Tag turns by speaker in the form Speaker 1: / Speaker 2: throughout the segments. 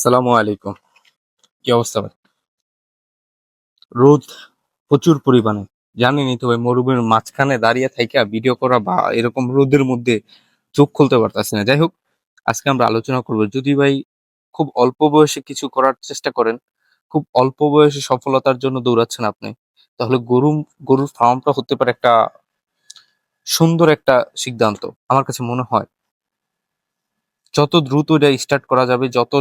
Speaker 1: আসসালামু আলাইকুম। কি অবস্থা ভাই? রোদ প্রচুর পরিমাণে। জানেনই তো ভাই, মরুভূমির মাঝখানে দাঁড়িয়ে থাইকা ভিডিও করা বা এরকম রোদের মধ্যে চোখ খুলতে পারতাছি না। যাই হোক, আজকে আমরা আলোচনা করব, যদি ভাই খুব অল্প বয়সে কিছু করার চেষ্টা করেন, খুব অল্প বয়সে সফলতার জন্য দৌড়াচ্ছেন আপনি, তাহলে গরুর ফার্মটা হতে পারে একটা সুন্দর একটা সিদ্ধান্ত। আমার কাছে মনে হয় যত দ্রুত এটা স্টার্ট করা যাবে, যত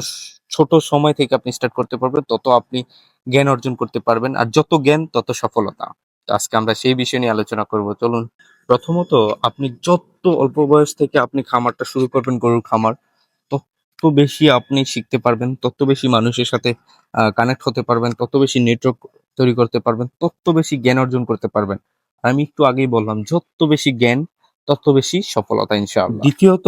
Speaker 1: ছোট সময় থেকে আপনি স্টার্ট করতে পারবেন, তত আপনি জ্ঞান অর্জন করতে পারবেন। আর যত জ্ঞান তত সফলতা। তো আজকে আমরা সেই বিষয় নিয়ে আলোচনা করব। চলুন। প্রথমত, আপনি যত অল্প বয়স থেকে আপনি খামারটা শুরু করবেন, গরুর খামার, তত বেশি আপনি শিখতে পারবেন, তত বেশি মানুষের সাথে কানেক্ট হতে পারবেন, তত বেশি নেটওয়ার্ক তৈরি করতে পারবেন, তত বেশি জ্ঞান অর্জন করতে পারবেন। আমি একটু আগেই বললাম, যত বেশি জ্ঞান তত বেশি সফলতা ইনশাআল্লাহ। দ্বিতীয়ত,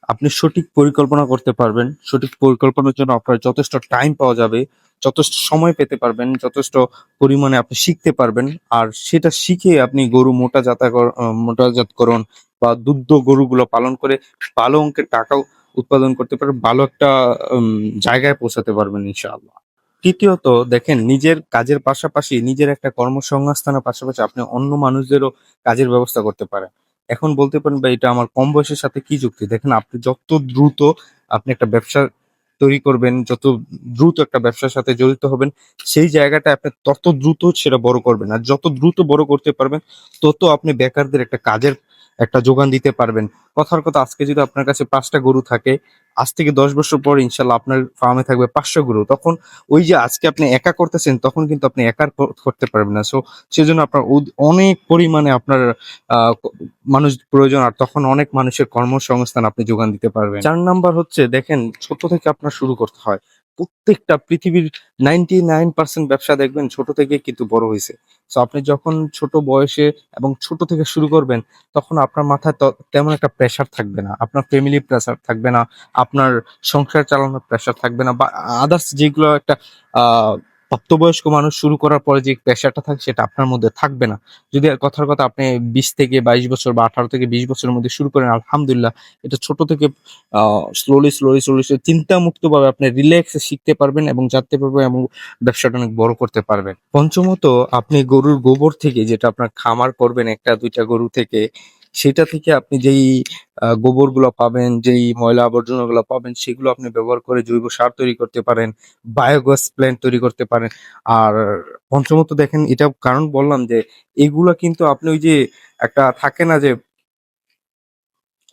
Speaker 1: আপনি সঠিক পরিকল্পনা করতে পারবেন। সঠিক পরিকল্পনার জন্য আপনার যথেষ্ট টাইম পাওয়া যাবে, যথেষ্ট সময় পেতে পারবেন, যথেষ্ট পরিমাণে আপনি শিখতে পারবেন। আর সেটা শিখে আপনি গরু মোটাজাতকরণ বা দুগ্ধ গরুগুলো পালন করে ভালো অঙ্কের টাকাও উৎপাদন করতে পারবেন, ভালো একটা জায়গায় পৌঁছাতে পারবেন ইনশাআল্লাহ। তৃতীয়ত, দেখেন, নিজের কাজের পাশাপাশি, নিজের একটা কর্মসংস্থানের পাশাপাশি আপনি অন্য মানুষদেরও কাজের ব্যবস্থা করতে পারেন। এখন বলতে পারেন, ভাই এটা আমার কম বয়সের সাথে কি যুক্তি? দেখেন, আপনি যত দ্রুত আপনি একটা ব্যবসা তৈরি করবেন, যত দ্রুত একটা ব্যবসার সাথে জড়িত হবেন, সেই জায়গাটা আপনি তত দ্রুত সেটা বড় করবেন। আর যত দ্রুত বড় করতে পারবেন, তত আপনি বেকারদের একটা কাজের একটা যোগান দিতে পারবেন। কথার কথা, আজকে যদি আপনার কাছে ৫টা গরু থাকে, আজ থেকে ১০ বছর পর ইনশাল্লাহ আপনার ফার্মে থাকবে ৫০০ গরু। তখন ওই যে আজকে আপনি একা করতেছেন, তখন কিন্তু আপনি একা করতে পারবেন না। সেজন্য আপনার অনেক পরিমাণে আপনার আহ, ক- মানুষ প্রয়োজন, আর তখন অনেক মানুষের কর্মসংস্থান আপনি যোগান দিতে পারবেন। ৪ নাম্বার হচ্ছে, দেখেন, ছোট থেকে আপনার শুরু করতে হয়। প্রত্যেকটা পৃথিবীর 99% ব্যবসা দেখবেন ছোট থেকে কিন্তু বড় হয়েছে। তো আপনি যখন ছোট বয়সে এবং ছোট থেকে শুরু করবেন, তখন আপনার মাথায় তেমন একটা প্রেশার থাকবে না, আপনার ফ্যামিলি প্রেশার থাকবে না, আপনার সংসার চালানোর প্রেশার থাকবে না, বা আদার্স যেগুলো একটা আহ প্রাপ্তবয়স্ক মানুষ শুরু করার পরে যে প্রেশারটা থাকে, সেটা আপনার মধ্যে থাকবে না। যদি আর কথার কথা আপনি 20 থেকে 22 বছর বা 18 থেকে 20 বছরের মধ্যে শুরু করেন, আলহামদুলিল্লাহ, এটা ছোট থেকে স্লোলি চিন্তা মুক্ত ভাবে আপনি রিল্যাক্সে শিখতে পারবেন এবং জানতে পারবেন, এবং ব্যবসাটা অনেক বড় করতে পারবেন। পঞ্চমত, আপনি গরুর গোবর থেকে, যেটা আপনার খামার করবেন একটা দুইটা গরু থেকে, সেটা থেকে আপনি যেই গোবরগুলো পাবেন, যেই ময়লা আবর্জনাগুলো পাবেন, সেগুলো আপনি ব্যবহার করে জৈব সার তৈরি করতে পারেন, বায়োগ্যাস প্ল্যান্ট তৈরি করতে পারেন। আর পঞ্চমত, দেখেন, এটা কারণ বললাম যে এগুলা কিন্তু আপনি ওই যে একটা থাকে না যে,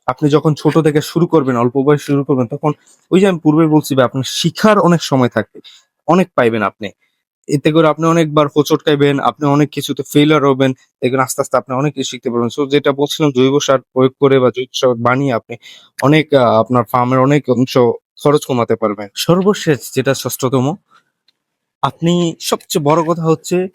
Speaker 1: আপনি যখন ছোট থেকে শুরু করবেন, অল্প বয়সে শুরু করবেন, তখন ওই যে আমি পূর্বে বলছি ভাই, আপনার শিখার অনেক সময় থাকবে, অনেক পাইবেন আপনি। এতে করে আপনি অনেকবার হোঁচট খাইবেন, আপনি অনেক কিছুতে ফেইলিউর হবেন, দেখবেন আস্তে আস্তে আপনি অনেক কিছু শিখতে পারবেন। সো যেটা বলছিলাম, জৈব সার প্রয়োগ করে বা জৈব সার বানিয়ে আপনি অনেক আপনার ফার্মের অনেক অংশ খরচ কমাতে পারবেন। সর্বশেষ, যেটা ষষ্ঠতম, আপনি, সবচেয়ে বড় কথা হচ্ছে,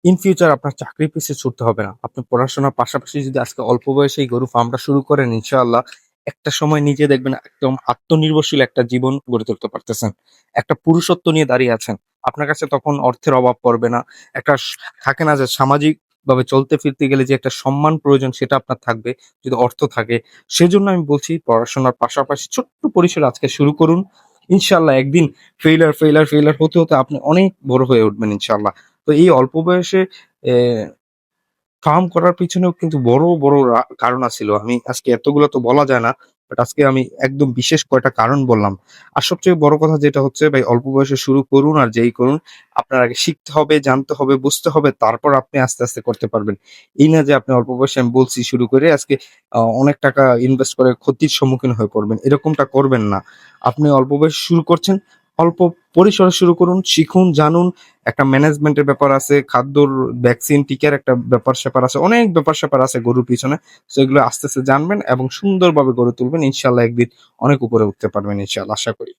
Speaker 1: ইন ফিউচার আপনার চাকরির পিছে ছুটতে হবে না। আপনি পড়াশোনার পাশাপাশি যদি আজকে অল্প বয়সে এই গরু ফার্মটা শুরু করেন, ইনশাআল্লাহ একটা সময় নিজে দেখবেন একদম আত্মনির্ভরশীল একটা জীবন গড়ে তুলতে পারতেছেন। একটা পুরুষত্ব নিয়ে দাঁড়িয়ে আছেন। আপনার কাছে তখন অর্থের অভাব পড়বে না। একটা থাকে না যে সামাজিক ভাবে চলতে ফিরতে গেলে যে একটা সম্মান প্রয়োজন, সেটা আপনার থাকবে যদি অর্থ থাকে। সেজন্য আমি বলছি, পড়াশোনার পাশাপাশি ছোট্ট পরিসরে আজকে শুরু করুন। ইনশাআল্লাহ একদিন ফেইলার হতে হতে আপনি অনেক বড় হয়ে উঠবেন ইনশাআল্লাহ। তো এই অল্প বয়সে এ ফার্ম করার পিছনেও কিন্তু বড়, বড় কারণ আছিল। আমি আজকে এতগুলো তো বলা যায় না। বাট আজকে আমি একদম বিশেষ কয়েকটা কারণ বললাম। আর সবচেয়ে বড় কথা যেটা হচ্ছে, ভাই, অল্প বয়সে শুরু করুন আর যেই করুন, আপনার আগে শিখতে হবে, জানতে হবে, বুঝতে হবে, তারপর আপনি আস্তে, আস্তে করতে পারবেন। এই না যে আপনি অল্প বয়সে, আমি বলছি, শুরু করে আজকে অনেক টাকা ইনভেস্ট করে ক্ষতির সম্মুখীন হয়ে পড়বেন। এরকমটা করবেন না। আপনি অল্প বয়সে শুরু করছেন, অল্প পরিসরে শুরু করুন, শিখুন, জানুন। একটা ম্যানেজমেন্টের ব্যাপার আছে, খাদ্যর, ভ্যাকসিন, টিকার একটা ব্যাপার-স্যাপার আছে, অনেক ব্যাপার-স্যাপার আছে গরুর পিছনে। সো এগুলো আস্তে, আস্তে জানবেন এবং সুন্দরভাবে গড়ে তুলবেন। ইনশাআল্লাহ একদিন অনেক উপরে উঠতে পারবেন ইনশাআল্লাহ, আশা করি।